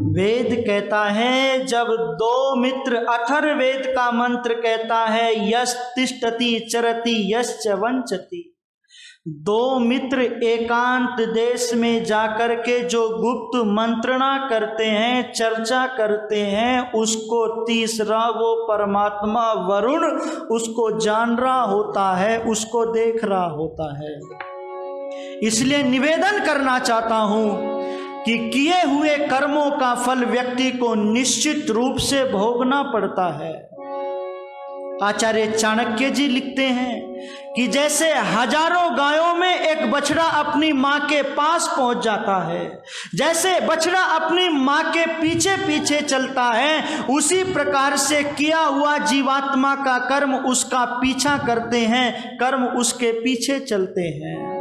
वेद कहता है, जब दो मित्र, अथर्ववेद का मंत्र कहता है, यश तिष्ठति चरति यश्च वंचति। दो मित्र एकांत देश में जाकर के जो गुप्त मंत्रणा करते हैं, चर्चा करते हैं, उसको तीसरा वो परमात्मा वरुण उसको जान रहा होता है, उसको देख रहा होता है। इसलिए निवेदन करना चाहता हूं कि किए हुए कर्मों का फल व्यक्ति को निश्चित रूप से भोगना पड़ता है। आचार्य चाणक्य जी लिखते हैं कि जैसे हजारों गायों में एक बछड़ा अपनी मां के पास पहुंच जाता है, जैसे बछड़ा अपनी मां के पीछे पीछे चलता है, उसी प्रकार से किया हुआ जीवात्मा का कर्म उसका पीछा करते हैं, कर्म उसके पीछे चलते हैं।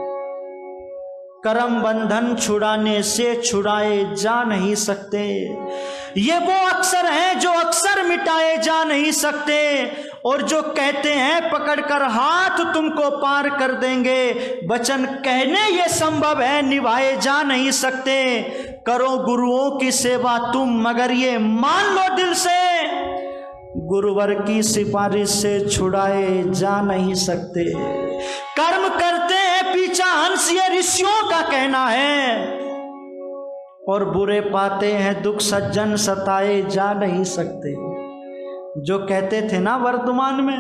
कर्म बंधन छुड़ाने से छुड़ाए जा नहीं सकते। ये वो अक्षर हैं जो अक्षर मिटाए जा नहीं सकते, और जो कहते हैं पकड़कर हाथ तुमको पार कर देंगे, वचन कहने ये संभव है, निभाए जा नहीं सकते। करो गुरुओं की सेवा तुम, मगर ये मान लो दिल से, गुरुवर की सिफारिश से छुड़ाए जा नहीं सकते। कर्म करते हैं पीछा हंस, ये ऋषियों का कहना है, और बुरे पाते हैं दुख, सज्जन सताए जा नहीं सकते। जो कहते थे ना वर्तमान में,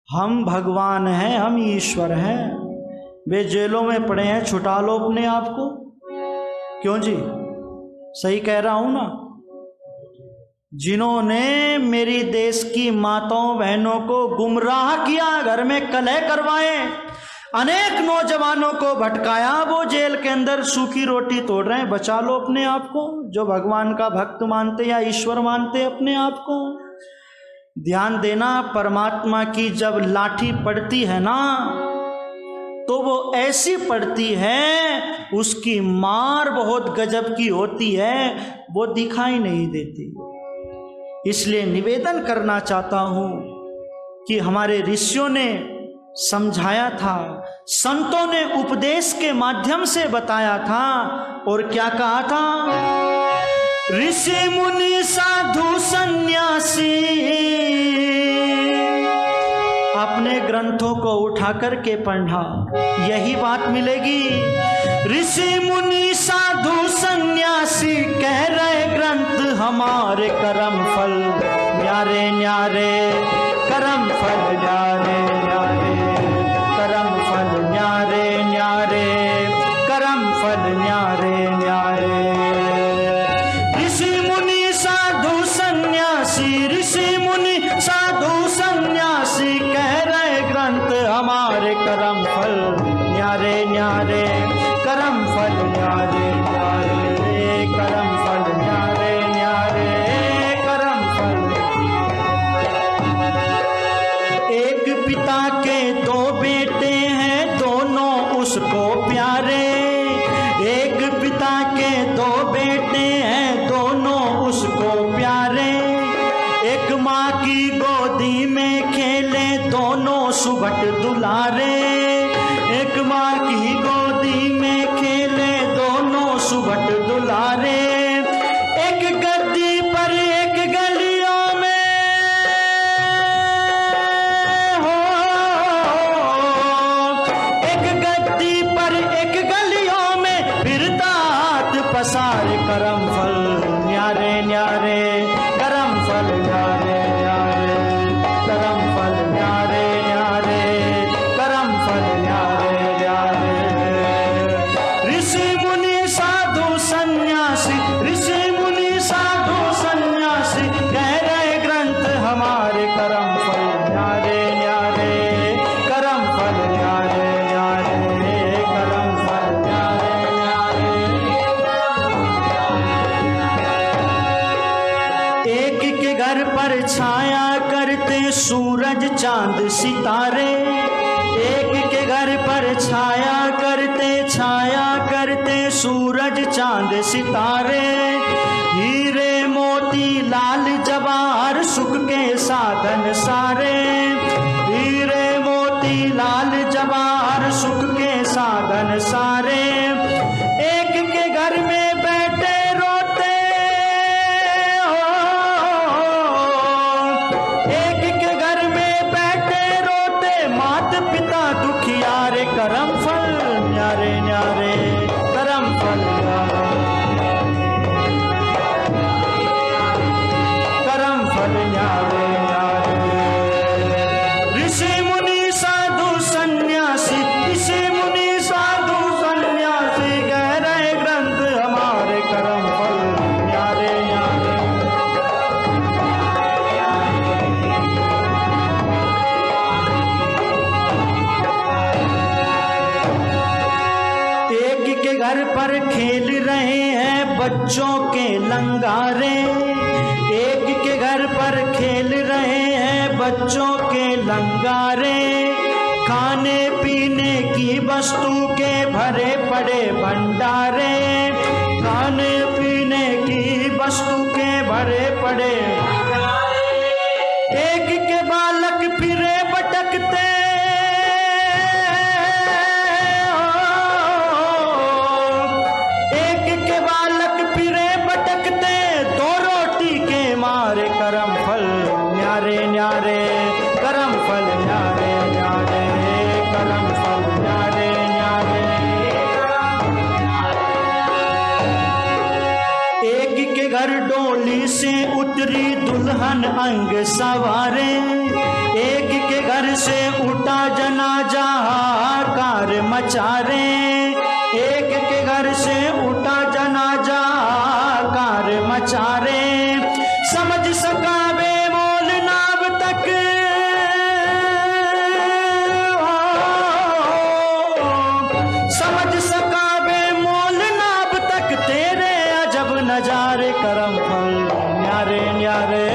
हम भगवान हैं, हम ईश्वर हैं, वे जेलों में पड़े हैं, छुटा लो अपने आप को। क्यों जी, सही कह रहा हूं ना? जिन्होंने मेरी देश की माताओं बहनों को गुमराह किया, घर में कलह करवाए, अनेक नौजवानों को भटकाया, वो जेल के अंदर सूखी रोटी तोड़ रहे हैं। बचा लो अपने आप को, जो भगवान का भक्त मानते या ईश्वर मानते अपने आप को। ध्यान देना, परमात्मा की जब लाठी पड़ती है ना, तो वो ऐसी पड़ती है, उसकी मार बहुत गजब की होती है, वो दिखाई नहीं देती। इसलिए निवेदन करना चाहता हूं कि हमारे ऋषियों ने समझाया था, संतों ने उपदेश के माध्यम से बताया था, और क्या कहा था? ऋषि मुनि साधु सन्यासी, अपने ग्रंथों को उठा करके पढ़ना, यही बात मिलेगी। ऋषि मुनि साधु सन्यासी, कह रहे ग्रंथ हमारे कर्म फल न्यारे न्यारे, कर्म फल न्यारे न्यारे, कर्म फल न्यारे न्यारे, कर्म फल न्यारे न्यारे। ऋषि मुनि साधु सन्यासी, ऋषि मुनि साधु सन्यासी, कह रहे ग्रंथ हमारे कर्म फल न्यारे न्यारे, कर्म फल न्यारे न्यारे, कर्म फल न्यारे न्यारे, कर्म फल। एक पिता के दो बेटे हैं, दोनों उसको प्यारे। एक पिता के दो बेटे हैं, दोनों उसको प्यारे। एक माँ की गोदी में खेले, दोनों सुबट दुलारे। एक माँ की गोदी में खेले, दोनों सुबट दुलारे। एक गद्दी पर एक गलियों में हो, एक गद्दी पर एक गलियों में फिरता हाथ पसार, करम फल न्यारे न्यारे, करम फल न्यारे न्यारे, करम फल न्यारे न्यारे, करम फल न्यारे न्यारे। ऋषि मुनि साधु सन्यासी, ऋषि मुनि साधु सन्यासी, कह रहे ग्रंथ हमारे कर्म फल न्यारे न्यारे, कर्म फल न्यारे न्यारे, कर्म फल न्यारे न्यारे। एक के घर पर छाया करते सूरज चांद सितारे। एक के घर पर छाया करते सूरज चांद सितारे। हीरे मोती लाल जवाहर सुख के साधन सारे। हीरे मोती लाल जवाहर सुख के साधन सारे। एक के घर में बैठे रोते, के लंगारे, एक के घर पर खेल रहे हैं बच्चों के लंगारे, खाने पीने की वस्तु के भरे पड़े भंडारे, खाने पीने की वस्तु के भरे पड़े, एक के बालक फिरे भटकते, एक के बालक फिरे भटकते, दो रोटी के मारे करम फल न्यारे न्यारे, करम फल न्यारे न्यारे, करम फल न्यारे न्यारे। एक के घर डोली से उतरी दुल्हन अंग सवारे, एक के घर से उठा जनाजा हाहाकार मचारे, एक के घर से उठा जनाजा हाहाकार मचारे, समझ सका वे मोल नाव तक, समझ सका वे मोल नाव तक, तेरे अजब नजारे करम फल न्यारे न्यारे।